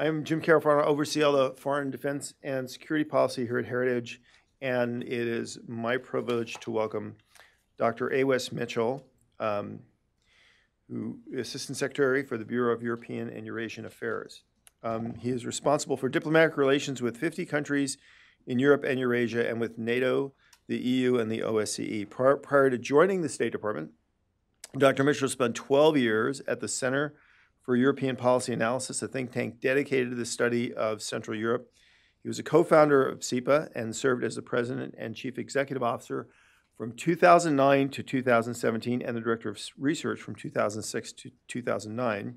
I'm Jim Carafano. I oversee all the foreign defense and security policy here at Heritage, and it is my privilege to welcome Dr. Wess Mitchell, who is Assistant Secretary for the Bureau of European and Eurasian Affairs. He is responsible for diplomatic relations with 50 countries in Europe and Eurasia, and with NATO, the EU, and the OSCE. Prior to joining the State Department, Dr. Mitchell spent 12 years at the Center for European Policy Analysis, a think tank dedicated to the study of Central Europe. He was a co-founder of CEPA and served as the president and chief executive officer from 2009 to 2017, and the director of research from 2006 to 2009,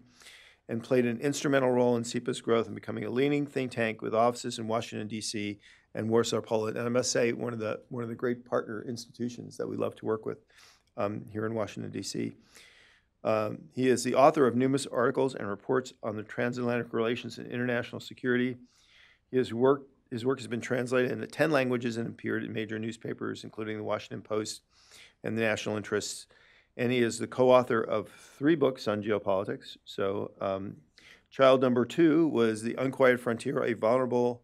and played an instrumental role in CEPA's growth and becoming a leading think tank with offices in Washington, D.C. and Warsaw, Poland. And I must say, one of the great partner institutions that we love to work with here in Washington, D.C. He is the author of numerous articles and reports on the transatlantic relations and international security. His work has been translated into 10 languages and appeared in major newspapers, including the Washington Post and the National Interests. And he is the co-author of 3 books on geopolitics. So child number 2 was The Unquiet Frontier, A Vulnerable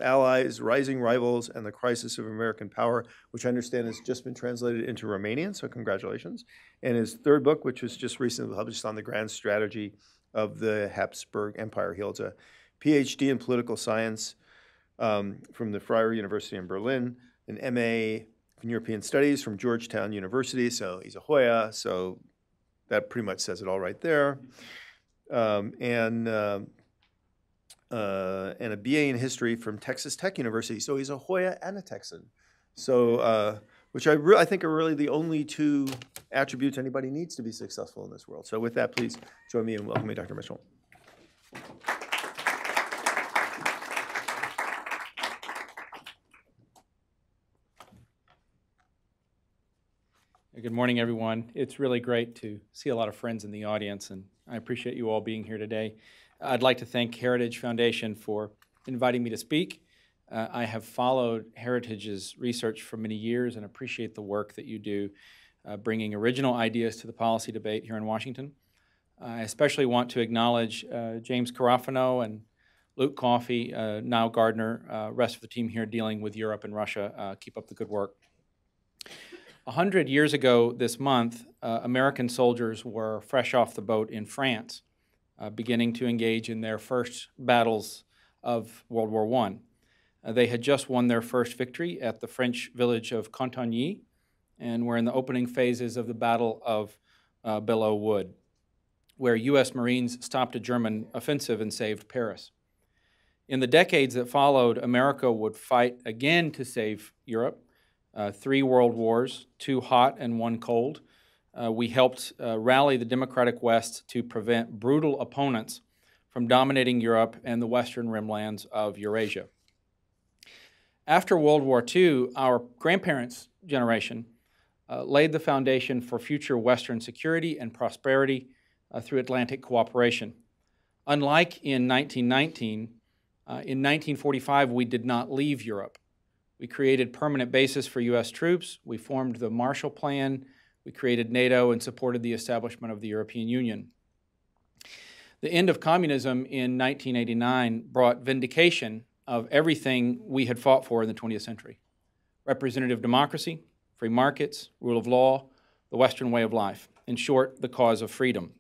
Allies, Rising Rivals, and the Crisis of American Power, which I understand has just been translated into Romanian, so congratulations. And his 3rd book, which was just recently published, on the grand strategy of the Habsburg Empire. He holds a PhD in political science from the Freie University in Berlin, an MA in European Studies from Georgetown University, so he's a Hoya, so that pretty much says it all right there. And a BA in history from Texas Tech University, so he's a Hoya and a Texan. So, which I think are really the only 2 attributes anybody needs to be successful in this world. So with that, please join me in welcoming Dr. Mitchell. Good morning, everyone. It's really great to see a lot of friends in the audience, and I appreciate you all being here today. I'd like to thank Heritage Foundation for inviting me to speak. I have followed Heritage's research for many years and appreciate the work that you do, bringing original ideas to the policy debate here in Washington. I especially want to acknowledge James Carafano and Luke Coffey, Niall Gardner, rest of the team here dealing with Europe and Russia. Keep up the good work. 100 years ago this month, American soldiers were fresh off the boat in France, beginning to engage in their first battles of World War I. They had just won their first victory at the French village of Cantigny, and were in the opening phases of the Battle of Belleau Wood, where U.S. Marines stopped a German offensive and saved Paris. In the decades that followed, America would fight again to save Europe. 3 world wars, 2 hot and 1 cold. We helped rally the democratic West to prevent brutal opponents from dominating Europe and the western rimlands of Eurasia. After World War II, our grandparents' generation laid the foundation for future Western security and prosperity through Atlantic cooperation. Unlike in 1919, in 1945 we did not leave Europe. We created permanent bases for U.S. troops, we formed the Marshall Plan, we created NATO, and supported the establishment of the European Union. The end of communism in 1989 brought vindication of everything we had fought for in the 20th century: representative democracy, free markets, rule of law, the Western way of life. In short, the cause of freedom.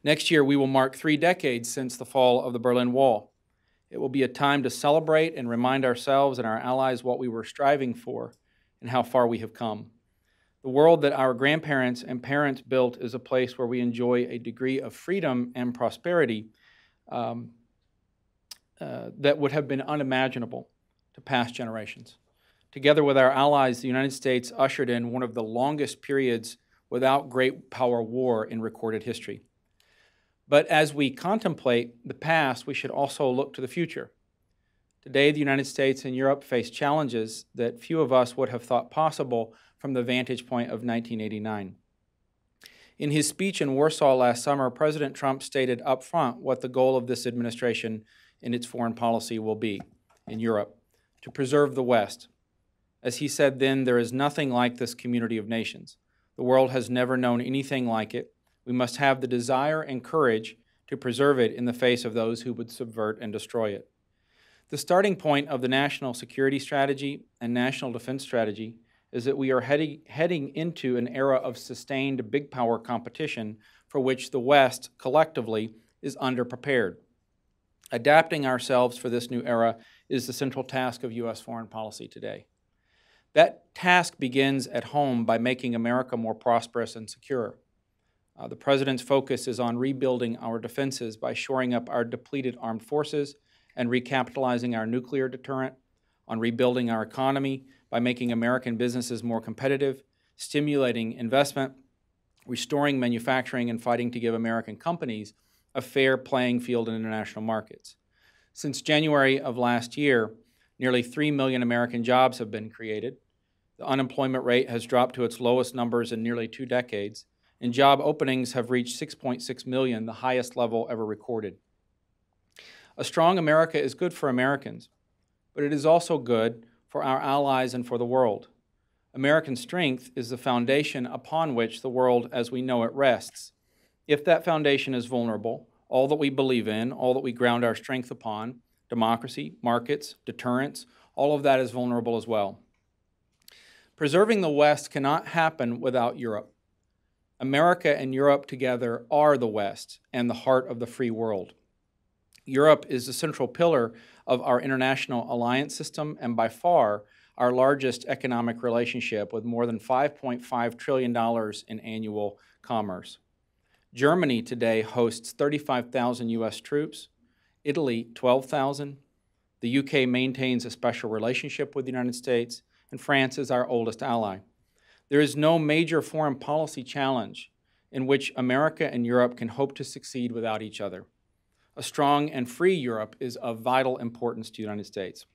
Next year, we will mark 3 decades since the fall of the Berlin Wall. It will be a time to celebrate and remind ourselves and our allies what we were striving for and how far we have come. The world that our grandparents and parents built is a place where we enjoy a degree of freedom and prosperity that would have been unimaginable to past generations. Together with our allies, the United States ushered in one of the longest periods without great power war in recorded history. But as we contemplate the past, we should also look to the future. Today, the United States and Europe face challenges that few of us would have thought possible from the vantage point of 1989. In his speech in Warsaw last summer, President Trump stated up front what the goal of this administration in its foreign policy will be in Europe: to preserve the West. As he said then, there is nothing like this community of nations. The world has never known anything like it. We must have the desire and courage to preserve it in the face of those who would subvert and destroy it. The starting point of the national security strategy and national defense strategy is that we are heading into an era of sustained big power competition for which the West collectively is underprepared. Adapting ourselves for this new era is the central task of U.S. foreign policy today. That task begins at home by making America more prosperous and secure. The President's focus is on rebuilding our defenses by shoring up our depleted armed forces and recapitalizing our nuclear deterrent, on rebuilding our economy by making American businesses more competitive, stimulating investment, restoring manufacturing, and fighting to give American companies a fair playing field in international markets. Since January of last year, nearly 3 million American jobs have been created. The unemployment rate has dropped to its lowest numbers in nearly 2 decades, and job openings have reached 6.6 million, the highest level ever recorded. A strong America is good for Americans, but it is also good for our allies and for the world. American strength is the foundation upon which the world as we know it rests. If that foundation is vulnerable, all that we believe in, all that we ground our strength upon, democracy, markets, deterrence, all of that is vulnerable as well. Preserving the West cannot happen without Europe. America and Europe together are the West and the heart of the free world. Europe is the central pillar of our international alliance system and by far our largest economic relationship with more than $5.5 trillion in annual commerce. Germany today hosts 35,000 U.S. troops, Italy 12,000, the UK maintains a special relationship with the United States, and France is our oldest ally. There is no major foreign policy challenge in which America and Europe can hope to succeed without each other. A strong and free Europe is of vital importance to the United States.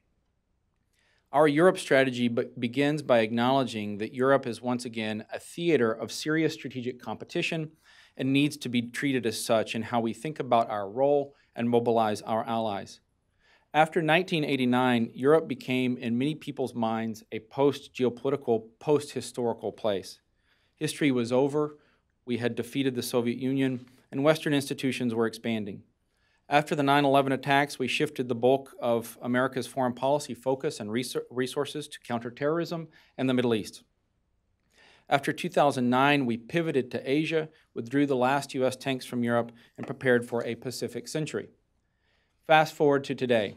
Our Europe strategy begins by acknowledging that Europe is once again a theater of serious strategic competition and needs to be treated as such in how we think about our role and mobilize our allies. After 1989, Europe became, in many people's minds, a post-geopolitical, post-historical place. History was over, we had defeated the Soviet Union, and Western institutions were expanding. After the 9/11 attacks, we shifted the bulk of America's foreign policy focus and resources to counterterrorism and the Middle East. After 2009, we pivoted to Asia, withdrew the last U.S. tanks from Europe, and prepared for a Pacific century. Fast forward to today.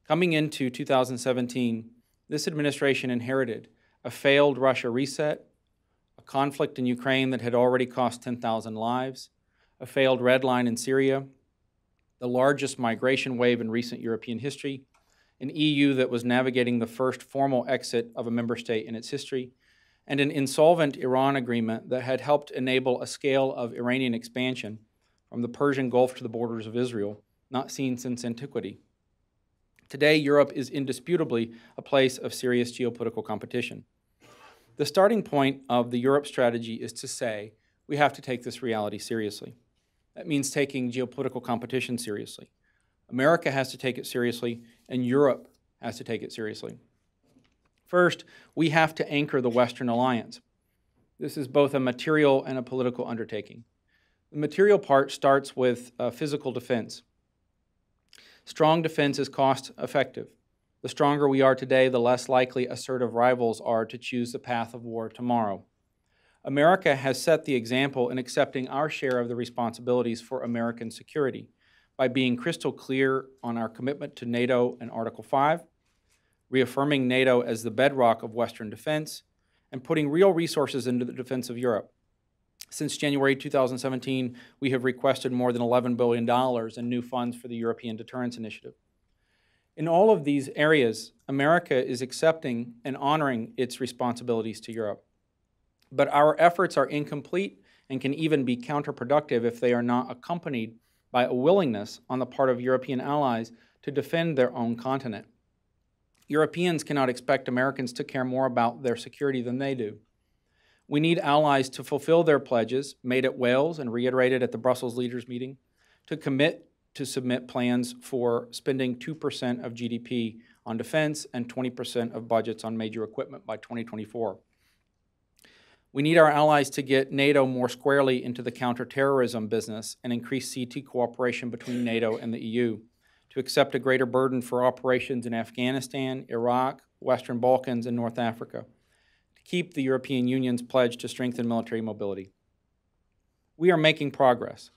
Coming into 2017, this administration inherited a failed Russia reset, a conflict in Ukraine that had already cost 10,000 lives, a failed red line in Syria, the largest migration wave in recent European history, an EU that was navigating the first formal exit of a member state in its history, and an insolvent Iran agreement that had helped enable a scale of Iranian expansion from the Persian Gulf to the borders of Israel, not seen since antiquity. Today, Europe is indisputably a place of serious geopolitical competition. The starting point of the Europe strategy is to say we have to take this reality seriously. That means taking geopolitical competition seriously. America has to take it seriously, and Europe has to take it seriously. First, we have to anchor the Western alliance. This is both a material and a political undertaking. The material part starts with physical defense. Strong defense is cost-effective. The stronger we are today, the less likely assertive rivals are to choose the path of war tomorrow. America has set the example in accepting our share of the responsibilities for American security by being crystal clear on our commitment to NATO and Article 5, reaffirming NATO as the bedrock of Western defense, and putting real resources into the defense of Europe. Since January 2017, we have requested more than $11 billion in new funds for the European Deterrence Initiative. In all of these areas, America is accepting and honoring its responsibilities to Europe. But our efforts are incomplete and can even be counterproductive if they are not accompanied by a willingness on the part of European allies to defend their own continent. Europeans cannot expect Americans to care more about their security than they do. We need allies to fulfill their pledges, made at Wales and reiterated at the Brussels leaders meeting, to commit to submit plans for spending 2% of GDP on defense and 20% of budgets on major equipment by 2024. We need our allies to get NATO more squarely into the counterterrorism business and increase CT cooperation between NATO and the EU, to accept a greater burden for operations in Afghanistan, Iraq, Western Balkans, and North Africa, to keep the European Union's pledge to strengthen military mobility. We are making progress.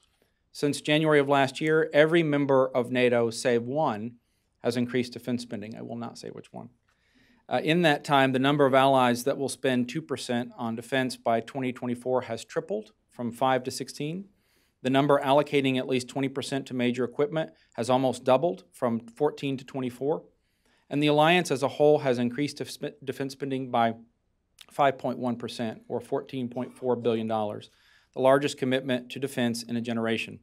Since January of last year, every member of NATO, save one, has increased defense spending. I will not say which one. In that time, the number of allies that will spend 2% on defense by 2024 has tripled from 5 to 16. The number allocating at least 20% to major equipment has almost doubled from 14 to 24. And the alliance as a whole has increased defense spending by 5.1%, or $14.4 billion, the largest commitment to defense in a generation.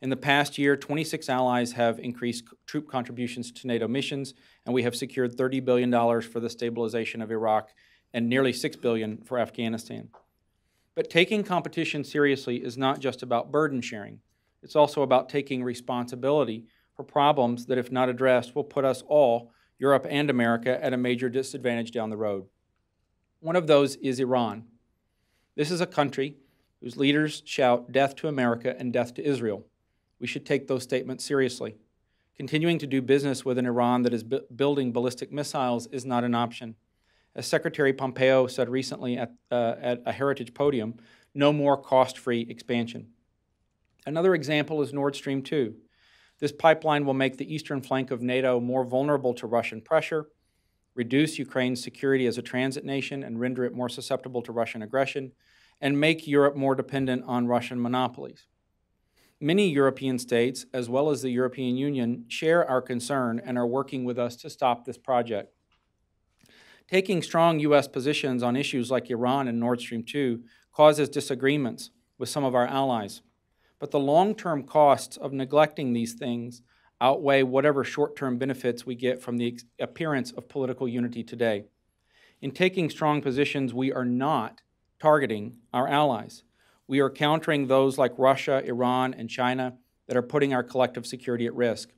In the past year, 26 allies have increased troop contributions to NATO missions, and we have secured $30 billion for the stabilization of Iraq and nearly $6 billion for Afghanistan. But taking competition seriously is not just about burden sharing. It's also about taking responsibility for problems that, if not addressed, will put us all, Europe and America, at a major disadvantage down the road. One of those is Iran. This is a country whose leaders shout death to America and death to Israel. We should take those statements seriously. Continuing to do business with an Iran that is building ballistic missiles is not an option. As Secretary Pompeo said recently at a Heritage podium, no more cost-free expansion. Another example is Nord Stream 2. This pipeline will make the eastern flank of NATO more vulnerable to Russian pressure, reduce Ukraine's security as a transit nation and render it more susceptible to Russian aggression, and make Europe more dependent on Russian monopolies. Many European states, as well as the European Union, share our concern and are working with us to stop this project. Taking strong U.S. positions on issues like Iran and Nord Stream 2 causes disagreements with some of our allies. But the long-term costs of neglecting these things outweigh whatever short-term benefits we get from the appearance of political unity today. In taking strong positions, we are not targeting our allies. We are countering those like Russia, Iran, and China that are putting our collective security at risk.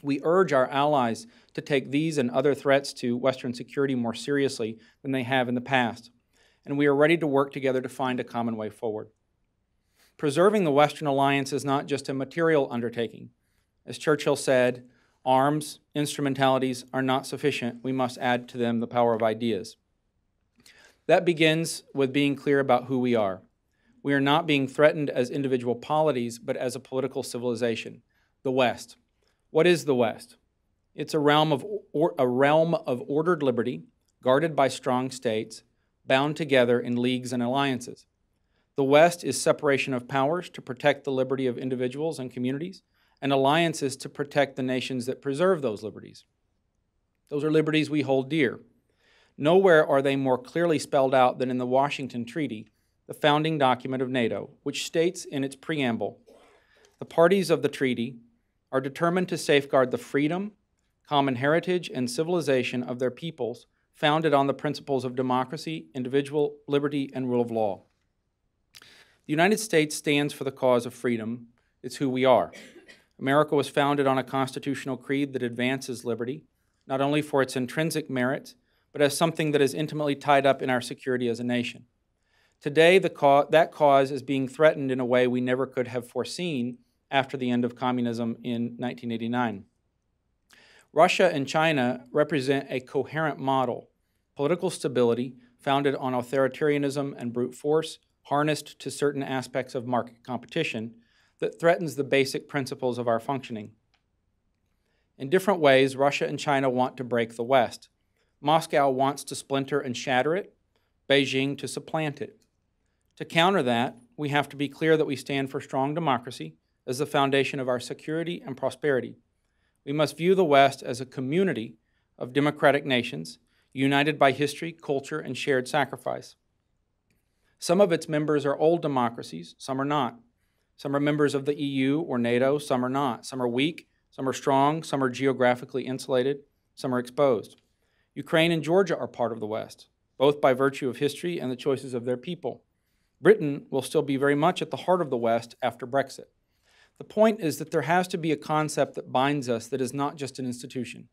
We urge our allies to take these and other threats to Western security more seriously than they have in the past, and we are ready to work together to find a common way forward. Preserving the Western alliance is not just a material undertaking. As Churchill said, arms, instrumentalities are not sufficient. We must add to them the power of ideas. That begins with being clear about who we are. We are not being threatened as individual polities, but as a political civilization, the West. What is the West? It's a realm of ordered liberty, guarded by strong states, bound together in leagues and alliances. The West is separation of powers to protect the liberty of individuals and communities, and alliances to protect the nations that preserve those liberties. Those are liberties we hold dear. Nowhere are they more clearly spelled out than in the Washington Treaty, the founding document of NATO, which states in its preamble, the parties of the treaty are determined to safeguard the freedom, common heritage, and civilization of their peoples, founded on the principles of democracy, individual liberty, and rule of law. The United States stands for the cause of freedom. It's who we are. America was founded on a constitutional creed that advances liberty, not only for its intrinsic merits, but as something that is intimately tied up in our security as a nation. Today, that cause is being threatened in a way we never could have foreseen after the end of communism in 1989. Russia and China represent a coherent model, political stability founded on authoritarianism and brute force, harnessed to certain aspects of market competition, that threatens the basic principles of our functioning. In different ways, Russia and China want to break the West. Moscow wants to splinter and shatter it, Beijing to supplant it. To counter that, we have to be clear that we stand for strong democracy as the foundation of our security and prosperity. We must view the West as a community of democratic nations, united by history, culture, and shared sacrifice. Some of its members are old democracies, some are not. Some are members of the EU or NATO, some are not. Some are weak, some are strong, some are geographically insulated, some are exposed. Ukraine and Georgia are part of the West, both by virtue of history and the choices of their people. Britain will still be very much at the heart of the West after Brexit. The point is that there has to be a concept that binds us that is not just an institution.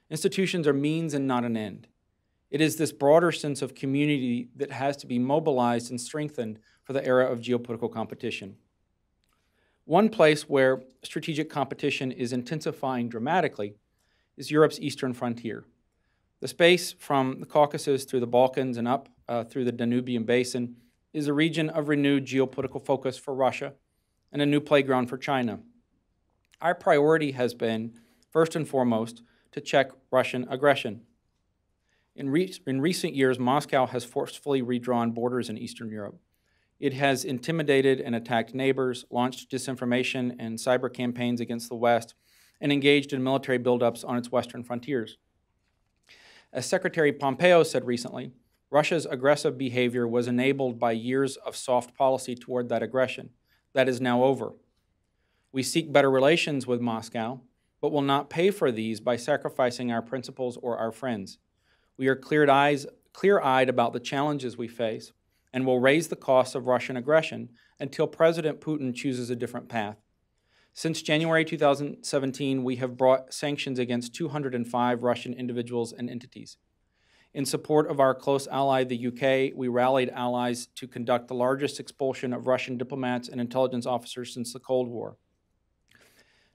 Institutions are means and not an end. It is this broader sense of community that has to be mobilized and strengthened for the era of geopolitical competition. One place where strategic competition is intensifying dramatically is Europe's eastern frontier. The space from the Caucasus through the Balkans and up through the Danubian Basin is a region of renewed geopolitical focus for Russia and a new playground for China. Our priority has been, first and foremost, to check Russian aggression. In recent years, Moscow has forcefully redrawn borders in Eastern Europe. It has intimidated and attacked neighbors, launched disinformation and cyber campaigns against the West, and engaged in military buildups on its western frontiers. As Secretary Pompeo said recently, Russia's aggressive behavior was enabled by years of soft policy toward that aggression. That is now over. We seek better relations with Moscow, but will not pay for these by sacrificing our principles or our friends. We are clear-eyed about the challenges we face and will raise the cost of Russian aggression until President Putin chooses a different path. Since January 2017, we have brought sanctions against 205 Russian individuals and entities. In support of our close ally, the UK, we rallied allies to conduct the largest expulsion of Russian diplomats and intelligence officers since the Cold War.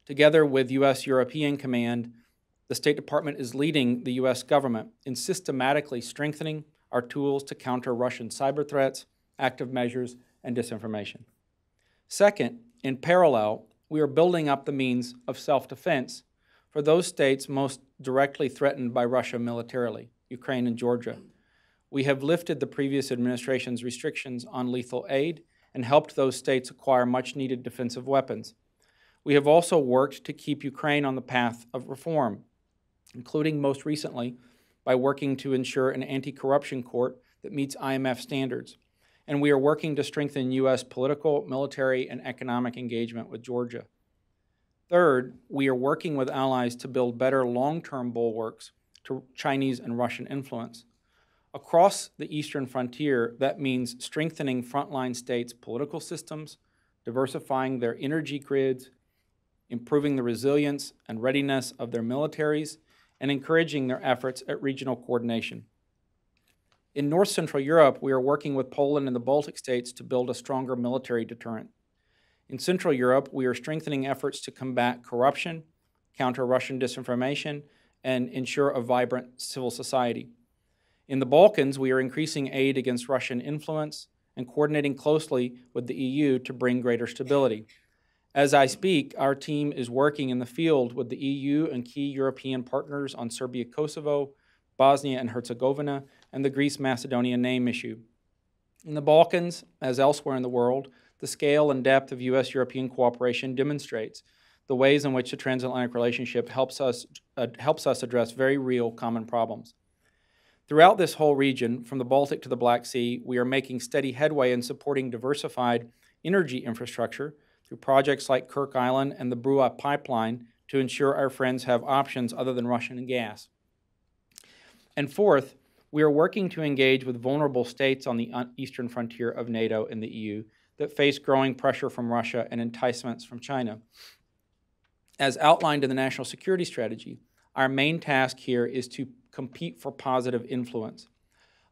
Together with U.S. European Command, the State Department is leading the U.S. government in systematically strengthening our tools to counter Russian cyber threats, active measures, and disinformation. Second, in parallel, we are building up the means of self-defense for those states most directly threatened by Russia militarily, Ukraine and Georgia. We have lifted the previous administration's restrictions on lethal aid and helped those states acquire much-needed defensive weapons. We have also worked to keep Ukraine on the path of reform, including most recently by working to ensure an anti-corruption court that meets IMF standards. And we are working to strengthen U.S. political, military, and economic engagement with Georgia. Third, we are working with allies to build better long-term bulwarks to Chinese and Russian influence. Across the eastern frontier, that means strengthening frontline states' political systems, diversifying their energy grids, improving the resilience and readiness of their militaries, and encouraging their efforts at regional coordination. In North Central Europe, we are working with Poland and the Baltic states to build a stronger military deterrent. In Central Europe, we are strengthening efforts to combat corruption, counter Russian disinformation, and ensure a vibrant civil society. In the Balkans, we are increasing aid against Russian influence and coordinating closely with the EU to bring greater stability. As I speak, our team is working in the field with the EU and key European partners on Serbia-Kosovo, Bosnia and Herzegovina, and the Greece-Macedonia name issue. In the Balkans, as elsewhere in the world, the scale and depth of U.S.-European cooperation demonstrates the ways in which the transatlantic relationship helps us address very real common problems. Throughout this whole region, from the Baltic to the Black Sea, we are making steady headway in supporting diversified energy infrastructure through projects like Kirk Island and the Brua pipeline to ensure our friends have options other than Russian gas. And fourth, we are working to engage with vulnerable states on the eastern frontier of NATO and the EU that face growing pressure from Russia and enticements from China. As outlined in the National Security Strategy, our main task here is to compete for positive influence.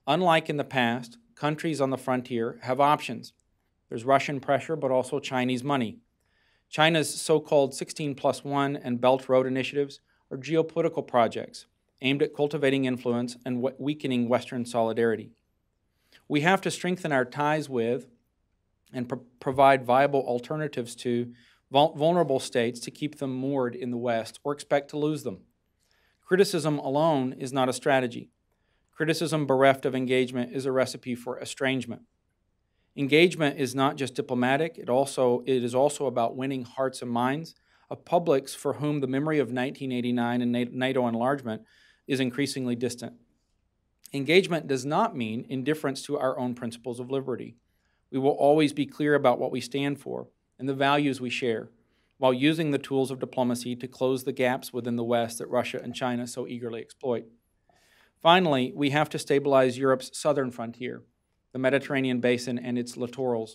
Unlike in the past, countries on the frontier have options. There's Russian pressure, but also Chinese money. China's so-called 16+1 and Belt Road initiatives are geopolitical projects aimed at cultivating influence and weakening Western solidarity. We have to strengthen our ties with and provide viable alternatives to vulnerable states to keep them moored in the West or expect to lose them. Criticism alone is not a strategy. Criticism bereft of engagement is a recipe for estrangement. Engagement is not just diplomatic, it is also about winning hearts and minds of publics for whom the memory of 1989 and NATO enlargement is increasingly distant. Engagement does not mean indifference to our own principles of liberty. We will always be clear about what we stand for and the values we share, while using the tools of diplomacy to close the gaps within the West that Russia and China so eagerly exploit. Finally, we have to stabilize Europe's southern frontier, the Mediterranean basin and its littorals.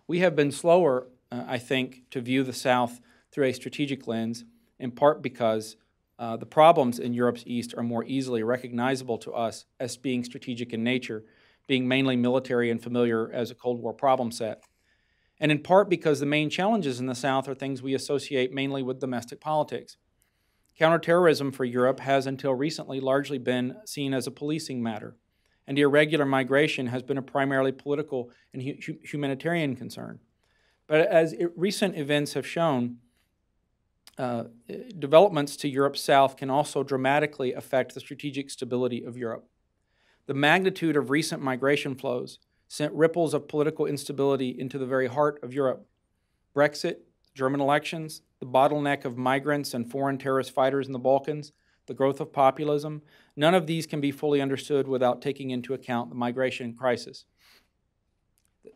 We have been slower, I think, to view the South through a strategic lens, in part because The problems in Europe's east are more easily recognizable to us as being strategic in nature, being mainly military and familiar as a Cold War problem set. And in part because the main challenges in the South are things we associate mainly with domestic politics. Counterterrorism for Europe has until recently largely been seen as a policing matter, and irregular migration has been a primarily political and humanitarian concern. But as recent events have shown, developments to Europe's south can also dramatically affect the strategic stability of Europe. The magnitude of recent migration flows sent ripples of political instability into the very heart of Europe. Brexit, German elections, the bottleneck of migrants and foreign terrorist fighters in the Balkans, the growth of populism, none of these can be fully understood without taking into account the migration crisis.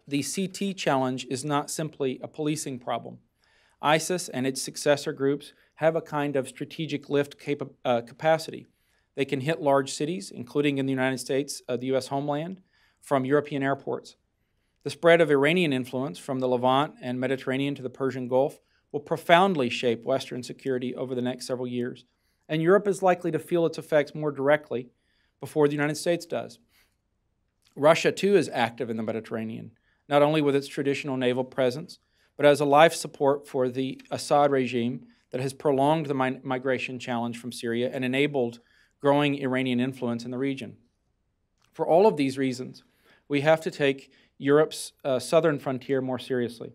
The CT challenge is not simply a policing problem. ISIS and its successor groups have a kind of strategic lift capacity. They can hit large cities, including in the United States, the U.S. homeland, from European airports. The spread of Iranian influence from the Levant and Mediterranean to the Persian Gulf will profoundly shape Western security over the next several years, and Europe is likely to feel its effects more directly before the United States does. Russia, too, is active in the Mediterranean, not only with its traditional naval presence, but as a life support for the Assad regime that has prolonged the migration challenge from Syria and enabled growing Iranian influence in the region. For all of these reasons, we have to take Europe's southern frontier more seriously.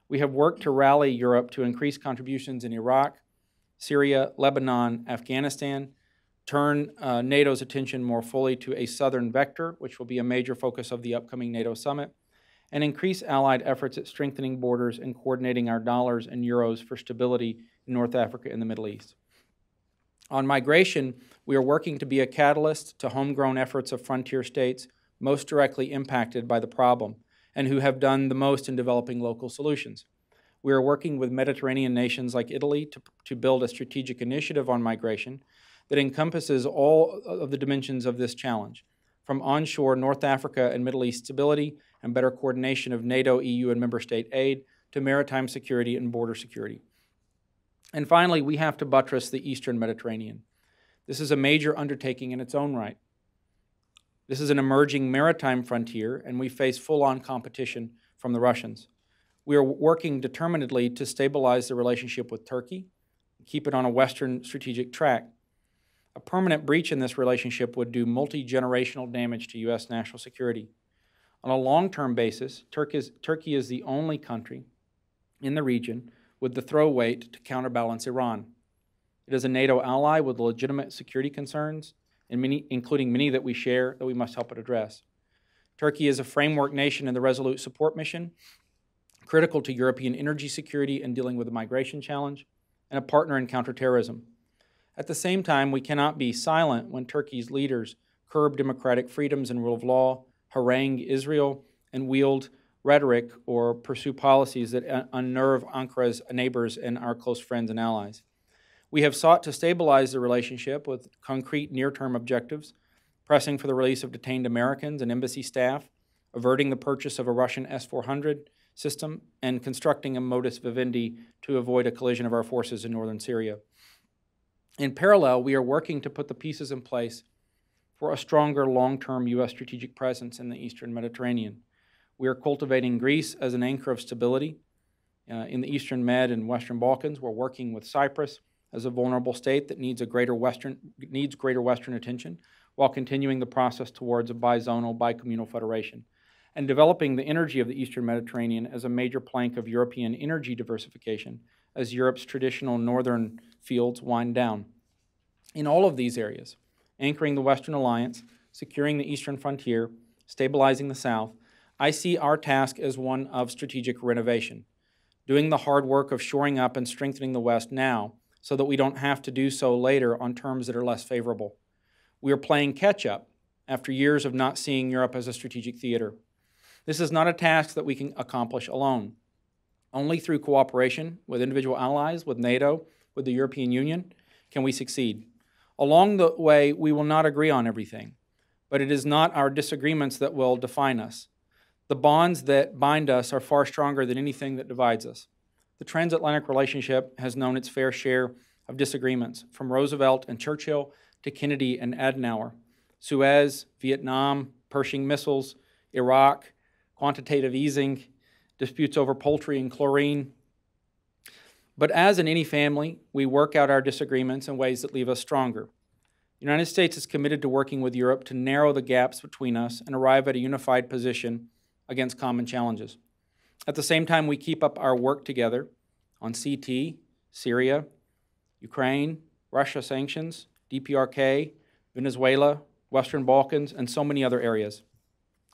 We have worked to rally Europe to increase contributions in Iraq, Syria, Lebanon, Afghanistan, turn NATO's attention more fully to a southern vector, which will be a major focus of the upcoming NATO summit, and increase allied efforts at strengthening borders and coordinating our dollars and euros for stability in North Africa and the Middle East. On migration, we are working to be a catalyst to homegrown efforts of frontier states most directly impacted by the problem and who have done the most in developing local solutions. We are working with Mediterranean nations like Italy to build a strategic initiative on migration that encompasses all of the dimensions of this challenge, from onshore North Africa and Middle East stability and better coordination of NATO, EU, and member state aid to maritime security and border security. And finally, we have to buttress the Eastern Mediterranean. This is a major undertaking in its own right. This is an emerging maritime frontier, and we face full-on competition from the Russians. We are working determinedly to stabilize the relationship with Turkey, keep it on a Western strategic track. A permanent breach in this relationship would do multi-generational damage to U.S. national security. On a long-term basis, Turkey is the only country in the region with the throw weight to counterbalance Iran. It is a NATO ally with legitimate security concerns, including many that we share, that we must help it address. Turkey is a framework nation in the Resolute Support Mission, critical to European energy security and dealing with the migration challenge, and a partner in counterterrorism. At the same time, we cannot be silent when Turkey's leaders curb democratic freedoms and rule of law, harangue Israel, and wield rhetoric or pursue policies that unnerve Ankara's neighbors and our close friends and allies. We have sought to stabilize the relationship with concrete near-term objectives, pressing for the release of detained Americans and embassy staff, averting the purchase of a Russian S-400 system, and constructing a modus vivendi to avoid a collision of our forces in northern Syria. In parallel, we are working to put the pieces in place for a stronger long-term U.S. strategic presence in the Eastern Mediterranean. We are cultivating Greece as an anchor of stability in the Eastern Med and Western Balkans. We're working with Cyprus as a vulnerable state that needs greater Western attention, while continuing the process towards a bizonal, bicommunal federation, and developing the energy of the Eastern Mediterranean as a major plank of European energy diversification as Europe's traditional northern fields wind down. In all of these areas, anchoring the Western alliance, securing the eastern frontier, stabilizing the South, I see our task as one of strategic renovation, doing the hard work of shoring up and strengthening the West now so that we don't have to do so later on terms that are less favorable. We are playing catch-up after years of not seeing Europe as a strategic theater. This is not a task that we can accomplish alone. Only through cooperation with individual allies, with NATO, with the European Union, can we succeed. Along the way, we will not agree on everything, but it is not our disagreements that will define us. The bonds that bind us are far stronger than anything that divides us. The transatlantic relationship has known its fair share of disagreements, from Roosevelt and Churchill to Kennedy and Adenauer, Suez, Vietnam, Pershing missiles, Iraq, quantitative easing, disputes over poultry and chlorine. But as in any family, we work out our disagreements in ways that leave us stronger. The United States is committed to working with Europe to narrow the gaps between us and arrive at a unified position against common challenges. At the same time, we keep up our work together on CT, Syria, Ukraine, Russia sanctions, DPRK, Venezuela, Western Balkans, and so many other areas.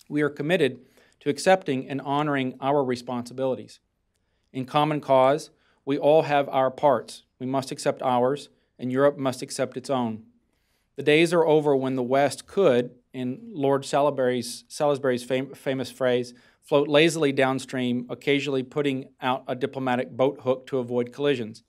We are committed to accepting and honoring our responsibilities. In common cause, we all have our parts. We must accept ours, and Europe must accept its own. The days are over when the West could, in Lord Salisbury's famous phrase, float lazily downstream, occasionally putting out a diplomatic boat hook to avoid collisions.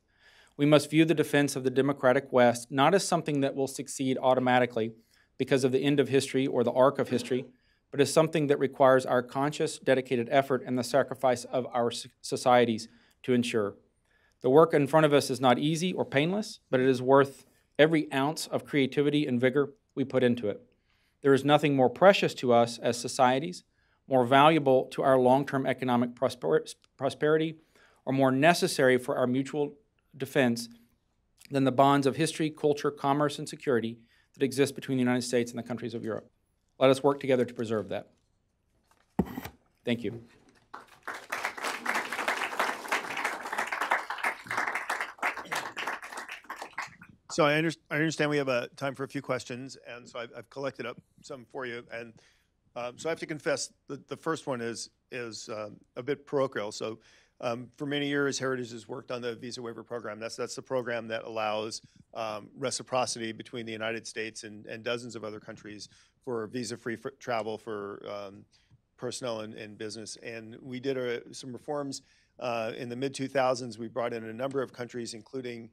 We must view the defense of the democratic West not as something that will succeed automatically because of the end of history or the arc of history, but as something that requires our conscious, dedicated effort and the sacrifice of our societies to ensure. The work in front of us is not easy or painless, but it is worth every ounce of creativity and vigor we put into it. There is nothing more precious to us as societies, more valuable to our long-term economic prosperity, or more necessary for our mutual defense than the bonds of history, culture, commerce, and security that exist between the United States and the countries of Europe. Let us work together to preserve that. Thank you. So I understand we have time for a few questions, and so I've collected up some for you. And so I have to confess that the first one is a bit parochial. So for many years, Heritage has worked on the visa waiver program. That's the program that allows reciprocity between the United States and dozens of other countries for visa-free travel for personnel and business. And we did some reforms in the mid-2000s. We brought in a number of countries, including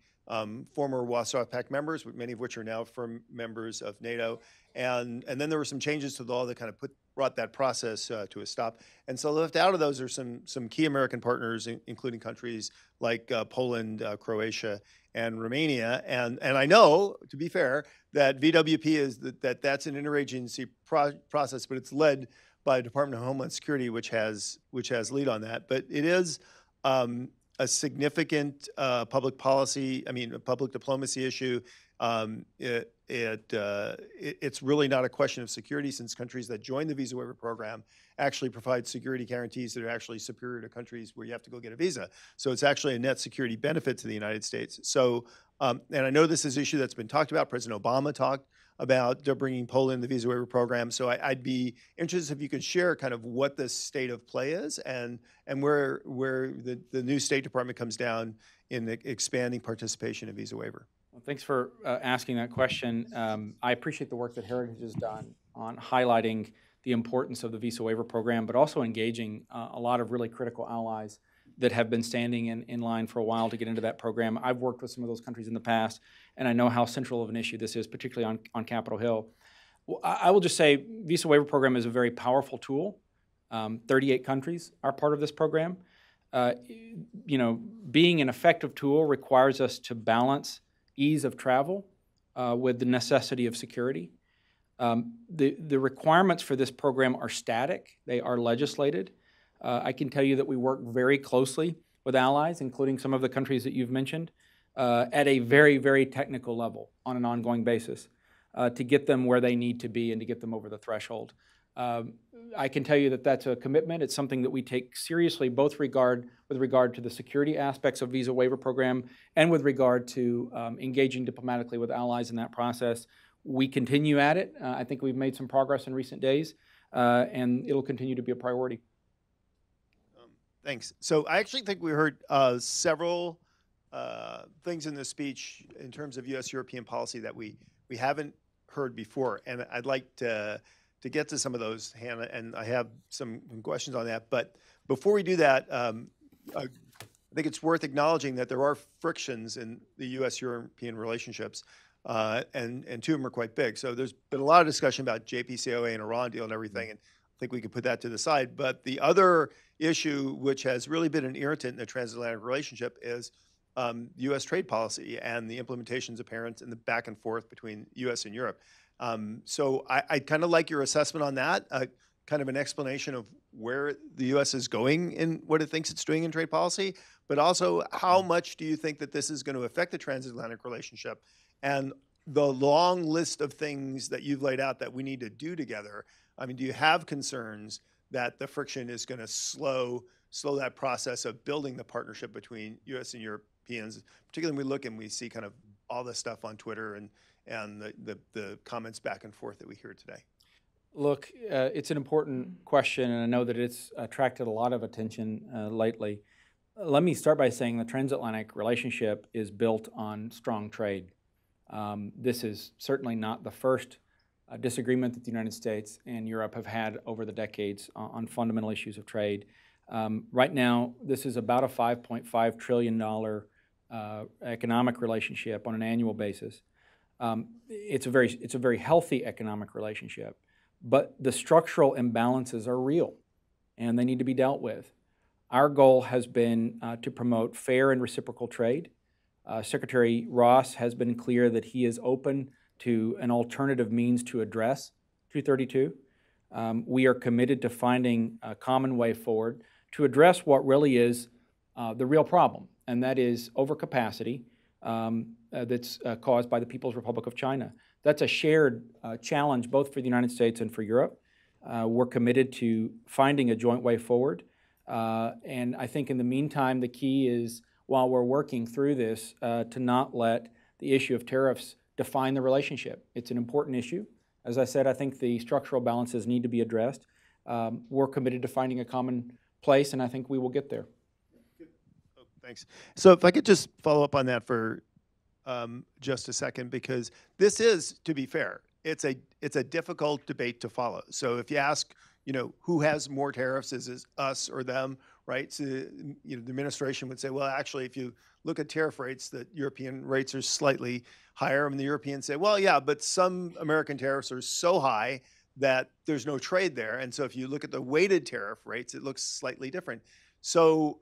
former Warsaw Pact members, many of which are now firm members of NATO. And then there were some changes to the law that kind of brought that process to a stop. And so left out of those are some key American partners, including countries like Poland, Croatia, and Romania. And I know, to be fair, that VWP is that's an interagency process, but it's led by the Department of Homeland Security, which has lead on that. But it is a significant public policy, a public diplomacy issue. It's really not a question of security, since countries that join the visa waiver program actually provide security guarantees that are actually superior to countries where you have to go get a visa. So it's actually a net security benefit to the United States. So, and I know this is an issue that's been talked about. President Obama talked about bringing Poland in the visa waiver program. So I'd be interested if you could share kind of what the state of play is and where the new State Department comes down in expanding participation in visa waiver. Well, thanks for asking that question. I appreciate the work that Heritage has done on highlighting the importance of the visa waiver program, but also engaging a lot of really critical allies that have been standing in line for a while to get into that program. I've worked with some of those countries in the past, and I know how central of an issue this is, particularly on Capitol Hill. Well, I will just say visa waiver program is a very powerful tool. 38 countries are part of this program. Being an effective tool requires us to balance ease of travel with the necessity of security. The requirements for this program are static. They are legislated. I can tell you that we work very closely with allies, including some of the countries that you've mentioned, at a very, very technical level on an ongoing basis to get them where they need to be and to get them over the threshold. I can tell you that that's a commitment. It's something that we take seriously, both with regard to the security aspects of visa waiver program and with regard to engaging diplomatically with allies in that process. We continue at it. I think we've made some progress in recent days, and it'll continue to be a priority. Thanks. So I actually think we heard several things in this speech in terms of U.S.-European policy that we haven't heard before, and I'd like to get to some of those, Hannah, and I have some questions on that. But before we do that, I think it's worth acknowledging that there are frictions in the U.S.-European relationships, and two of them are quite big. So there's been a lot of discussion about JCPOA and Iran deal and everything, and I think we could put that to the side. But the other issue, which has really been an irritant in the transatlantic relationship, is U.S. trade policy and the implementations apparent in the back and forth between U.S. and Europe. So I kind of like your assessment on that, kind of an explanation of where the U.S. is going in what it thinks it's doing in trade policy, but also how much do you think that this is going to affect the transatlantic relationship and the long list of things that you've laid out that we need to do together. I mean, do you have concerns that the friction is going to slow that process of building the partnership between U.S. and Europeans, particularly when we look and we see kind of all this stuff on Twitter and the comments back and forth that we hear today? Look, it's an important question, and I know that it's attracted a lot of attention lately. Let me start by saying the transatlantic relationship is built on strong trade. This is certainly not the first disagreement that the United States and Europe have had over the decades on fundamental issues of trade. Right now, this is about a $5.5 trillion economic relationship on an annual basis. It's a very healthy economic relationship, but the structural imbalances are real, and they need to be dealt with. Our goal has been to promote fair and reciprocal trade. Secretary Ross has been clear that he is open to an alternative means to address 232. We are committed to finding a common way forward to address what really is the real problem, and that is overcapacity that's caused by the People's Republic of China. That's a shared challenge both for the United States and for Europe. We're committed to finding a joint way forward. And I think in the meantime, the key is, while we're working through this, to not let the issue of tariffs define the relationship. It's an important issue. As I said, I think the structural balances need to be addressed. We're committed to finding a common place, and I think we will get there. Oh, thanks. So if I could just follow up on that for just a second, because this is, to be fair, it's a difficult debate to follow. So if you ask, who has more tariffs, is it us or them, right? So, the administration would say, well, actually, if you look at tariff rates, the European rates are slightly higher, and the Europeans say, well, yeah, but some American tariffs are so high that there's no trade there. And so if you look at the weighted tariff rates, it looks slightly different. So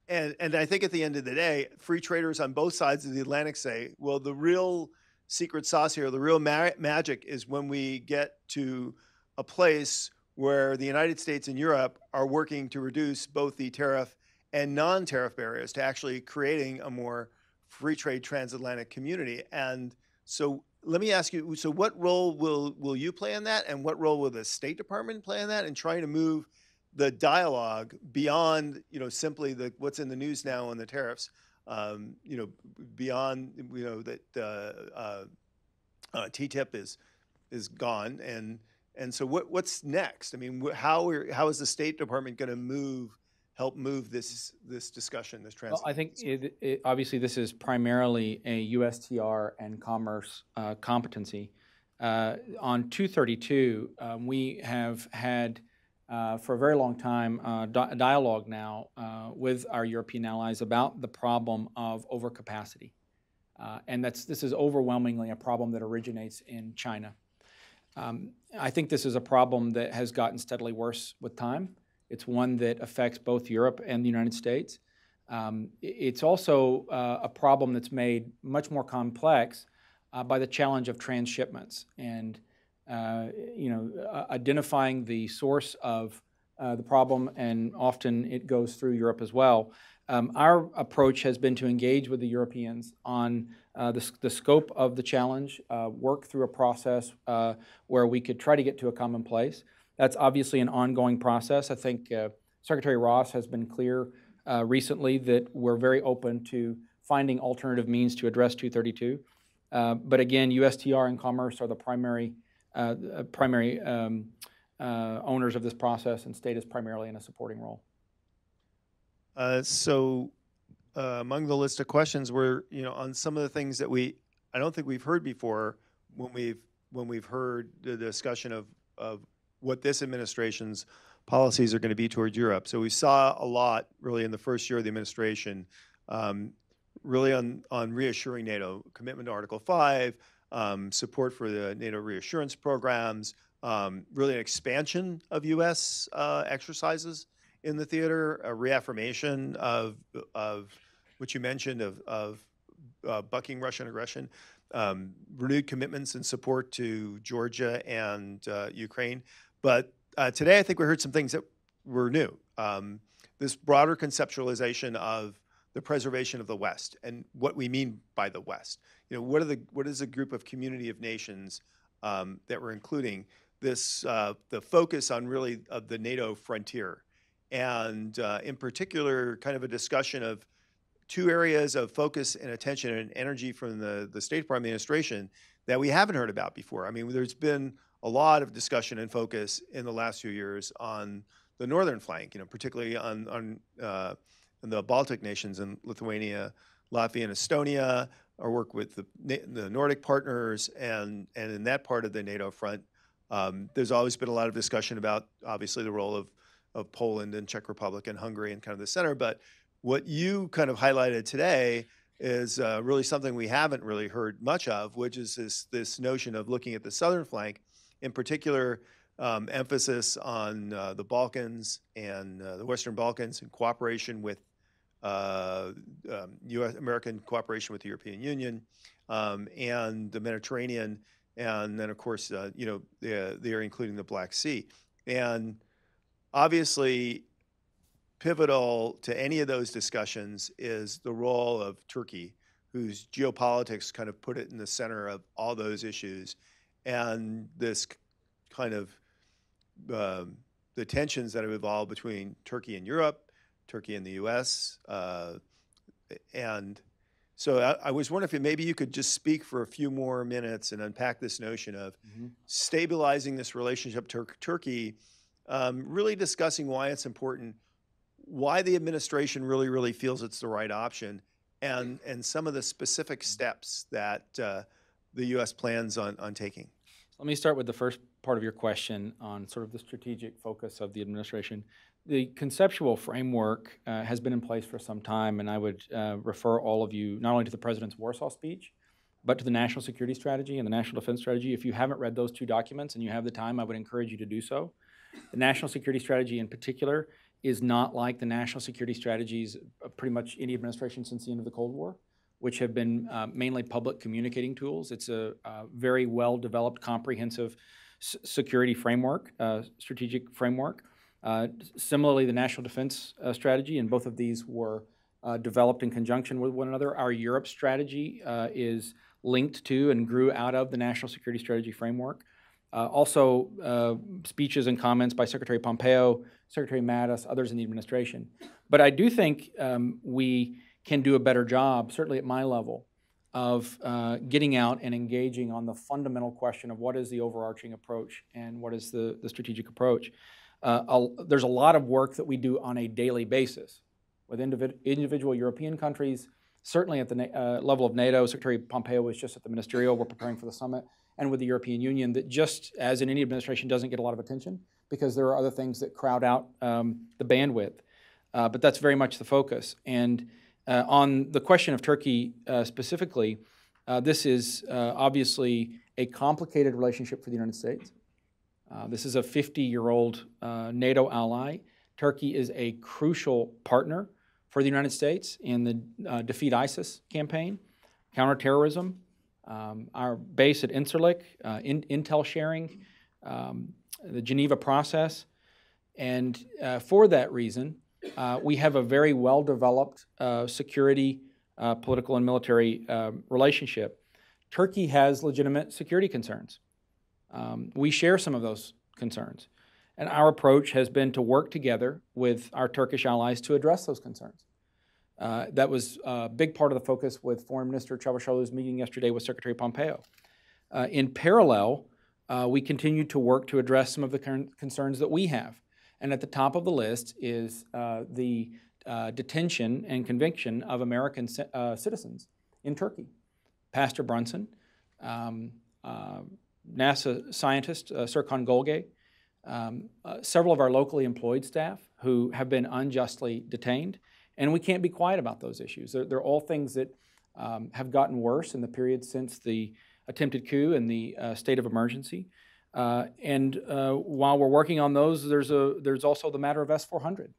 and I think at the end of the day, free traders on both sides of the Atlantic say, well, the real secret sauce here, the real magic is when we get to a place where the United States and Europe are working to reduce both the tariff and non-tariff barriers to actually creating a more free trade transatlantic community. And so let me ask you, so what role will you play in that, and what role will the State Department play in that in trying to move the dialogue beyond, simply what's in the news now on the tariffs, beyond, that TTIP is gone, and so what's next? I mean, how is the State Department going to help move this discussion, this transition? Well, I think obviously this is primarily a USTR and commerce competency. On 232, we have had for a very long time a dialogue now with our European allies about the problem of overcapacity. And this is overwhelmingly a problem that originates in China. I think this is a problem that has gotten steadily worse with time. It's one that affects both Europe and the United States. It's also a problem that's made much more complex by the challenge of transshipments and identifying the source of the problem, and often it goes through Europe as well. Our approach has been to engage with the Europeans on the scope of the challenge, work through a process where we could try to get to a common place. That's obviously an ongoing process. I think Secretary Ross has been clear recently that we're very open to finding alternative means to address 232. But again, USTR and Commerce are the primary owners of this process, and State is primarily in a supporting role. So among the list of questions were, on some of the things that I don't think we've heard before when we've heard the discussion of what this administration's policies are going to be towards Europe. So we saw a lot really in the first year of the administration, really on reassuring NATO, commitment to Article 5, support for the NATO reassurance programs, really an expansion of U.S. exercises in the theater, a reaffirmation of what you mentioned of bucking Russian aggression, renewed commitments and support to Georgia and Ukraine. But today, I think we heard some things that were new. This broader conceptualization of the preservation of the West and what we mean by the West. You know, what is a group of community of nations that we're including? This the focus on really of the NATO frontier, and in particular, kind of a discussion of two areas of focus and attention and energy from the State Department administration that we haven't heard about before. I mean, there's been a lot of discussion and focus in the last few years on the northern flank, you know, particularly on the Baltic nations in Lithuania, Latvia, and Estonia, our work with the Nordic partners, and in that part of the NATO front. There's always been a lot of discussion about, obviously, the role of Poland and Czech Republic and Hungary and kind of the center. But what you kind of highlighted today is really something we haven't really heard much of, which is this notion of looking at the southern flank, in particular, emphasis on the Balkans and the Western Balkans in cooperation with American cooperation with the European Union and the Mediterranean, and then of course, you know, they're including the Black Sea. And obviously, pivotal to any of those discussions is the role of Turkey, whose geopolitics kind of put it in the center of all those issues, and this kind of the tensions that have evolved between Turkey and Europe, Turkey and the U.S. And so I was wondering if maybe you could just speak for a few more minutes and unpack this notion of stabilizing this relationship to Turkey, really discussing why it's important, why the administration really feels it's the right option, and some of the specific steps that the U.S. plans on taking. Let me start with the first part of your question on sort of the strategic focus of the administration. The conceptual framework has been in place for some time, and I would refer all of you not only to the President's Warsaw speech, but to the National Security Strategy and the National Defense Strategy. If you haven't read those two documents and you have the time, I would encourage you to do so. The National Security Strategy in particular is not like the national security strategies of pretty much any administration since the end of the Cold War, which have been mainly public communicating tools. It's a very well-developed, comprehensive security framework, strategic framework. Similarly, the National Defense Strategy, and both of these were developed in conjunction with one another. Our Europe strategy is linked to and grew out of the National Security Strategy framework. Also, speeches and comments by Secretary Pompeo, Secretary Mattis, others in the administration. But I do think we can do a better job, certainly at my level, of getting out and engaging on the fundamental question of what is the overarching approach and what is the strategic approach. There's a lot of work that we do on a daily basis with individual European countries, certainly at the level of NATO. Secretary Pompeo was just at the ministerial. We're preparing for the summit. And with the European Union, that just as in any administration doesn't get a lot of attention because there are other things that crowd out the bandwidth. But that's very much the focus. And on the question of Turkey specifically, this is obviously a complicated relationship for the United States. This is a 50-year-old NATO ally. Turkey is a crucial partner for the United States in the Defeat ISIS campaign, counterterrorism, our base at Incirlik, intel sharing, the Geneva process. And for that reason, we have a very well-developed security, political, and military relationship. Turkey has legitimate security concerns. We share some of those concerns. And our approach has been to work together with our Turkish allies to address those concerns. That was a big part of the focus with Foreign Minister Çavuşoğlu's meeting yesterday with Secretary Pompeo. In parallel, we continue to work to address some of the concerns that we have. And at the top of the list is the detention and conviction of American citizens in Turkey. Pastor Brunson, NASA scientist Serkan Golge, several of our locally employed staff who have been unjustly detained. And we can't be quiet about those issues. They're all things that have gotten worse in the period since the attempted coup and the state of emergency. And while we're working on those, there's also the matter of S-400.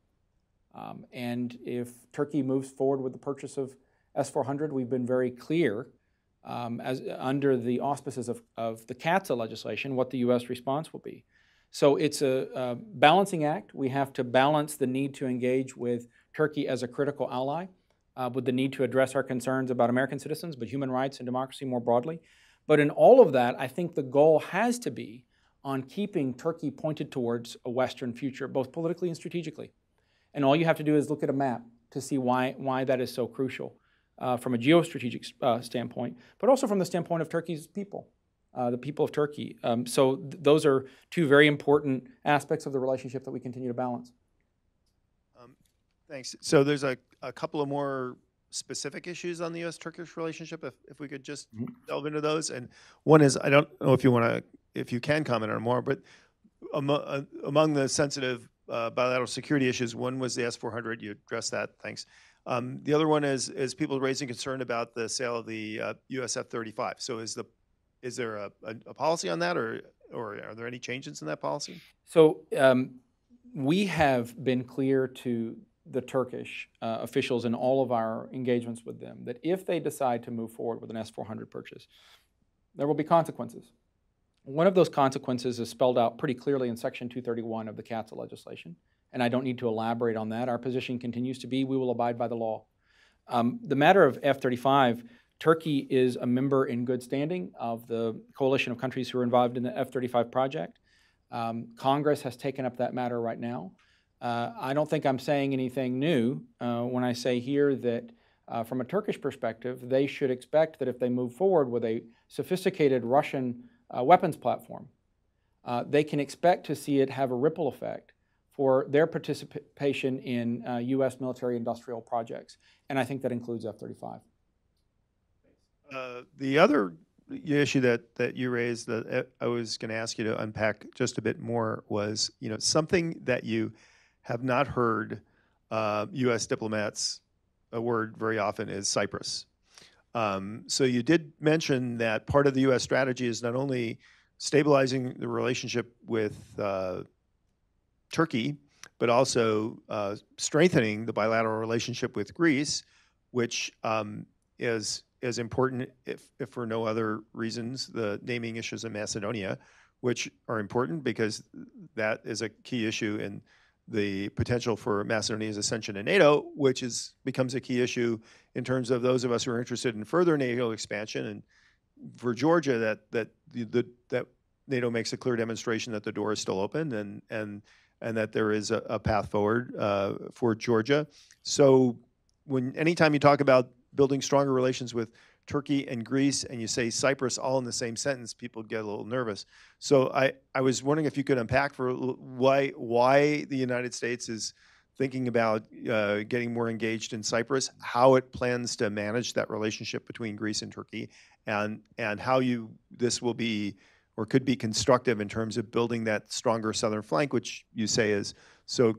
And if Turkey moves forward with the purchase of S-400, we've been very clear, as under the auspices of the CATSA legislation, what the U.S. response will be. So it's a balancing act. We have to balance the need to engage with Turkey as a critical ally, with the need to address our concerns about American citizens, but human rights and democracy more broadly. But in all of that, I think the goal has to be on keeping Turkey pointed towards a Western future, both politically and strategically. And all you have to do is look at a map to see why that is so crucial from a geostrategic standpoint, but also from the standpoint of Turkey's people, the people of Turkey. So those are two very important aspects of the relationship that we continue to balance. Thanks. So there's a couple of more specific issues on the U.S.-Turkish relationship, if we could just delve into those. And one is, I don't know if you can comment on more, but among the sensitive bilateral security issues, one was the S-400. You addressed that. Thanks. The other one is people raising concern about the sale of the U.S. F-35. So is there a policy on that, or are there any changes in that policy? So we have been clear to the Turkish officials in all of our engagements with them that if they decide to move forward with an S-400 purchase, there will be consequences. One of those consequences is spelled out pretty clearly in Section 231 of the CATSA legislation, and I don't need to elaborate on that. Our position continues to be we will abide by the law. The matter of F-35, Turkey is a member in good standing of the coalition of countries who are involved in the F-35 project. Congress has taken up that matter right now. I don't think I'm saying anything new when I say here that from a Turkish perspective, they should expect that if they move forward with a sophisticated Russian weapons platform, they can expect to see it have a ripple effect for their participation in U.S. military industrial projects. And I think that includes F-35. The other issue that you raised that I was going to ask you to unpack just a bit more was, something that you have not heard U.S. diplomats a word very often is Cyprus. So you did mention that part of the U.S. strategy is not only stabilizing the relationship with Turkey, but also strengthening the bilateral relationship with Greece, which is important if for no other reasons, the naming issues in Macedonia, which are important because that is a key issue in the potential for Macedonia's ascension to NATO, which becomes a key issue in terms of those of us who are interested in further NATO expansion. And for Georgia, that NATO makes a clear demonstration that the door is still open and that there is a path forward for Georgia. So anytime you talk about building stronger relations with Turkey and Greece, and you say Cyprus all in the same sentence, people get a little nervous. So I was wondering if you could unpack for why the United States is thinking about getting more engaged in Cyprus, how it plans to manage that relationship between Greece and Turkey, and how this will be or could be constructive in terms of building that stronger southern flank, which you say is so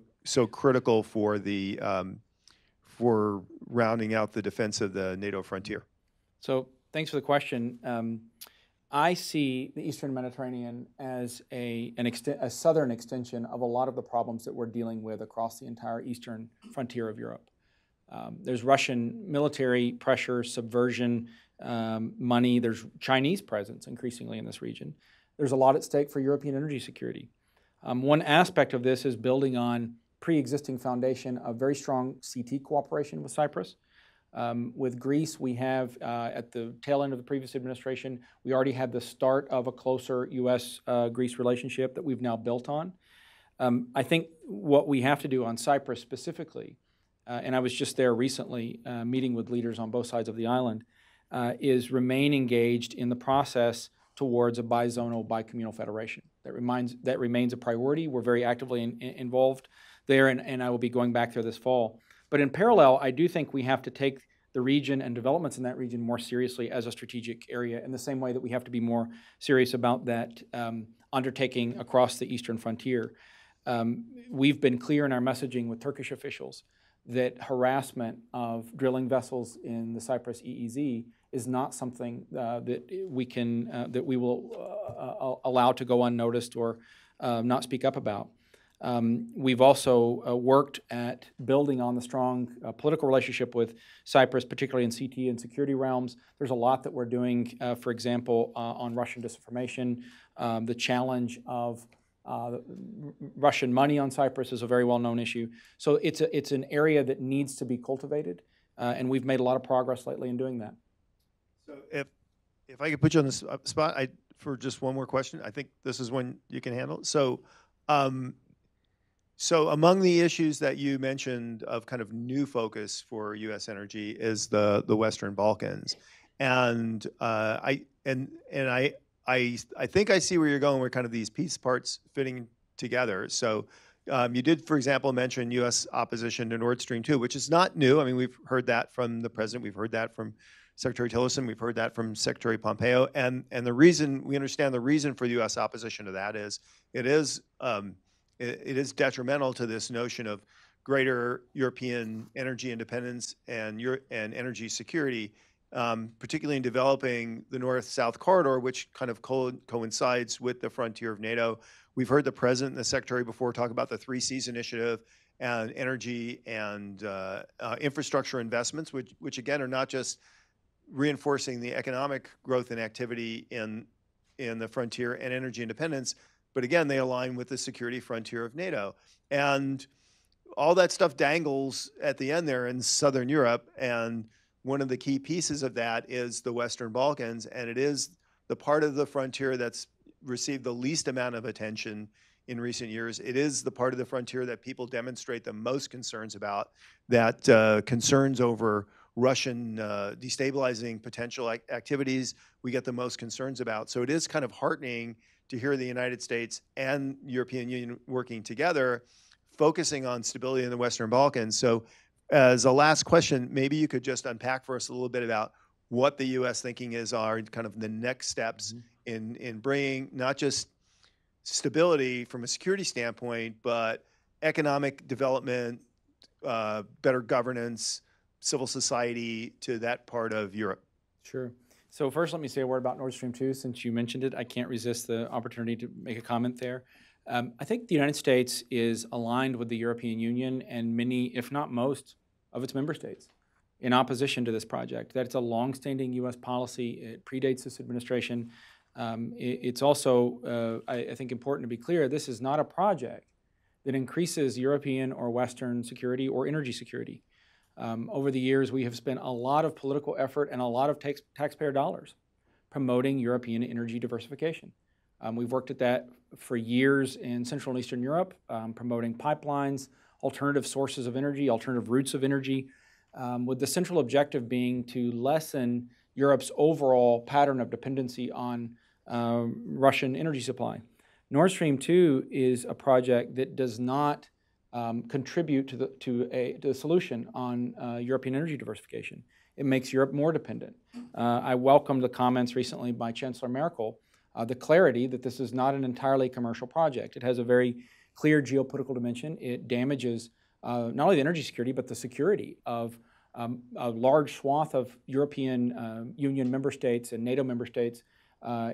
critical for the for rounding out the defense of the NATO frontier. So thanks for the question. I see the Eastern Mediterranean as a southern extension of a lot of the problems that we're dealing with across the entire eastern frontier of Europe. There's Russian military pressure, subversion, money. There's Chinese presence increasingly in this region. There's a lot at stake for European energy security. One aspect of this is building on pre-existing foundation of very strong CT cooperation with Cyprus. With Greece, we have, at the tail end of the previous administration, we already had the start of a closer U.S.-Greece relationship that we've now built on. I think what we have to do on Cyprus specifically, and I was just there recently meeting with leaders on both sides of the island, is remain engaged in the process towards a bizonal, bicommunal federation. That remains a priority. We're very actively involved there, and I will be going back there this fall. But in parallel, I do think we have to take the region and developments in that region more seriously as a strategic area in the same way that we have to be more serious about that undertaking across the eastern frontier. We've been clear in our messaging with Turkish officials that harassment of drilling vessels in the Cyprus EEZ is not something that we will allow to go unnoticed or not speak up about. We've also worked at building on the strong political relationship with Cyprus, particularly in CT and security realms. There's a lot that we're doing, for example, on Russian disinformation. The challenge of Russian money on Cyprus is a very well-known issue. So it's an area that needs to be cultivated, and we've made a lot of progress lately in doing that. So if I could put you on the spot for just one more question, I think this is one you can handle. So among the issues that you mentioned of kind of new focus for U.S. energy is the Western Balkans, and I think I see where you're going, where kind of these piece parts fitting together. So you did, for example, mention U.S. opposition to Nord Stream 2, which is not new. I mean, we've heard that from the president. We've heard that from Secretary Tillerson. We've heard that from Secretary Pompeo. And the reason, we understand the reason for the U.S. opposition to that is it is detrimental to this notion of greater European energy independence and energy security, particularly in developing the North-South corridor, which kind of coincides with the frontier of NATO. We've heard the President and the Secretary before talk about the 3 Cs initiative and energy and infrastructure investments, which again are not just reinforcing the economic growth and activity in the frontier and energy independence, but again, they align with the security frontier of NATO. And all that stuff dangles at the end there in Southern Europe, and one of the key pieces of that is the Western Balkans, and it is the part of the frontier that's received the least amount of attention in recent years. It is the part of the frontier that people demonstrate the most concerns about, that concerns over Russian destabilizing potential activities we get the most concerns about. So it is kind of heartening to hear the United States and European Union working together, focusing on stability in the Western Balkans. So as a last question, maybe you could just unpack for us a little bit about what the U.S. thinking are kind of the next steps in bringing not just stability from a security standpoint, but economic development, better governance, civil society to that part of Europe. Sure. So first, let me say a word about Nord Stream 2. Since you mentioned it, I can't resist the opportunity to make a comment there. I think the United States is aligned with the European Union and many, if not most, of its member states in opposition to this project. That it's a longstanding U.S. policy. It predates this administration. It's also, I think, important to be clear, this is not a project that increases European or Western security or energy security. Over the years, we have spent a lot of political effort and a lot of taxpayer dollars promoting European energy diversification. We've worked at that for years in Central and Eastern Europe, promoting pipelines, alternative sources of energy, alternative routes of energy, with the central objective being to lessen Europe's overall pattern of dependency on Russian energy supply. Nord Stream 2 is a project that does not contribute to the solution on European energy diversification. It makes Europe more dependent. I welcomed the comments recently by Chancellor Merkel, the clarity that this is not an entirely commercial project. It has a very clear geopolitical dimension. It damages not only the energy security, but the security of a large swath of European Union member states and NATO member states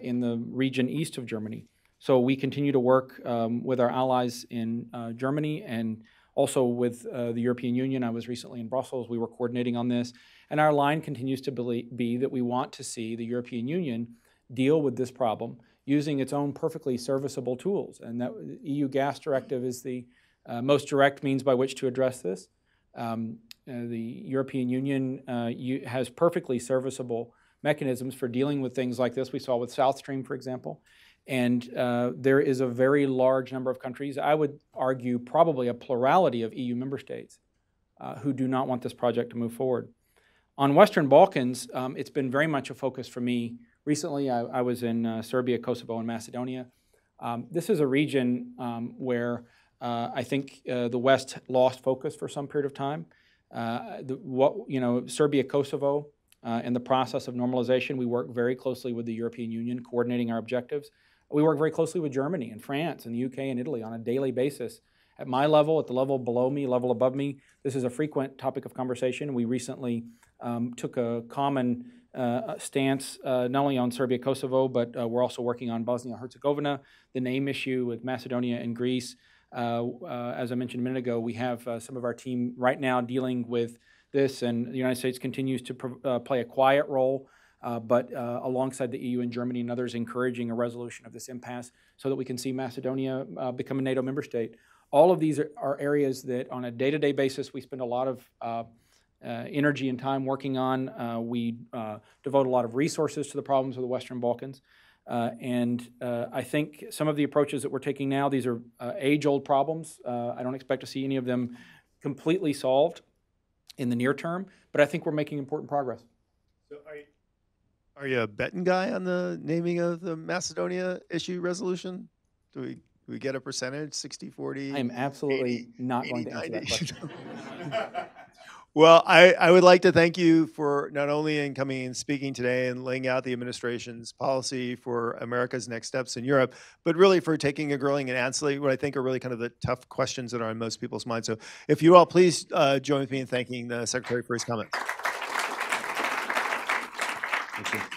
in the region east of Germany. So we continue to work with our allies in Germany and also with the European Union. I was recently in Brussels. We were coordinating on this. And our line continues to be that we want to see the European Union deal with this problem using its own perfectly serviceable tools. And that EU gas directive is the most direct means by which to address this. The European Union has perfectly serviceable mechanisms for dealing with things like this. We saw with South Stream, for example. And there is a very large number of countries, I would argue probably a plurality of EU member states, who do not want this project to move forward. On Western Balkans, it's been very much a focus for me. Recently, I was in Serbia, Kosovo, and Macedonia. This is a region where I think the West lost focus for some period of time. Serbia, Kosovo, in the process of normalization, we work very closely with the European Union, coordinating our objectives. We work very closely with Germany and France and the UK and Italy on a daily basis. At my level, at the level below me, level above me, this is a frequent topic of conversation. We recently took a common stance not only on Serbia, Kosovo, but we're also working on Bosnia-Herzegovina, the name issue with Macedonia and Greece. As I mentioned a minute ago, we have some of our team right now dealing with this, and the United States continues to play a quiet role, but alongside the EU and Germany and others, encouraging a resolution of this impasse so that we can see Macedonia become a NATO member state. All of these are areas that on a day-to-day basis we spend a lot of energy and time working on. We devote a lot of resources to the problems of the Western Balkans. I think some of the approaches that we're taking now, these are age-old problems. I don't expect to see any of them completely solved in the near term, but I think we're making important progress. So are you a betting guy on the naming of the Macedonia issue resolution? Do we get a percentage, 60, 40? I am absolutely not going to answer that question. Well, I would like to thank you for not only in coming and speaking today and laying out the administration's policy for America's next steps in Europe, but really for taking a grilling and answering what I think are really kind of the tough questions that are on most people's minds. So if you all please join with me in thanking the Secretary for his comments. Thank you.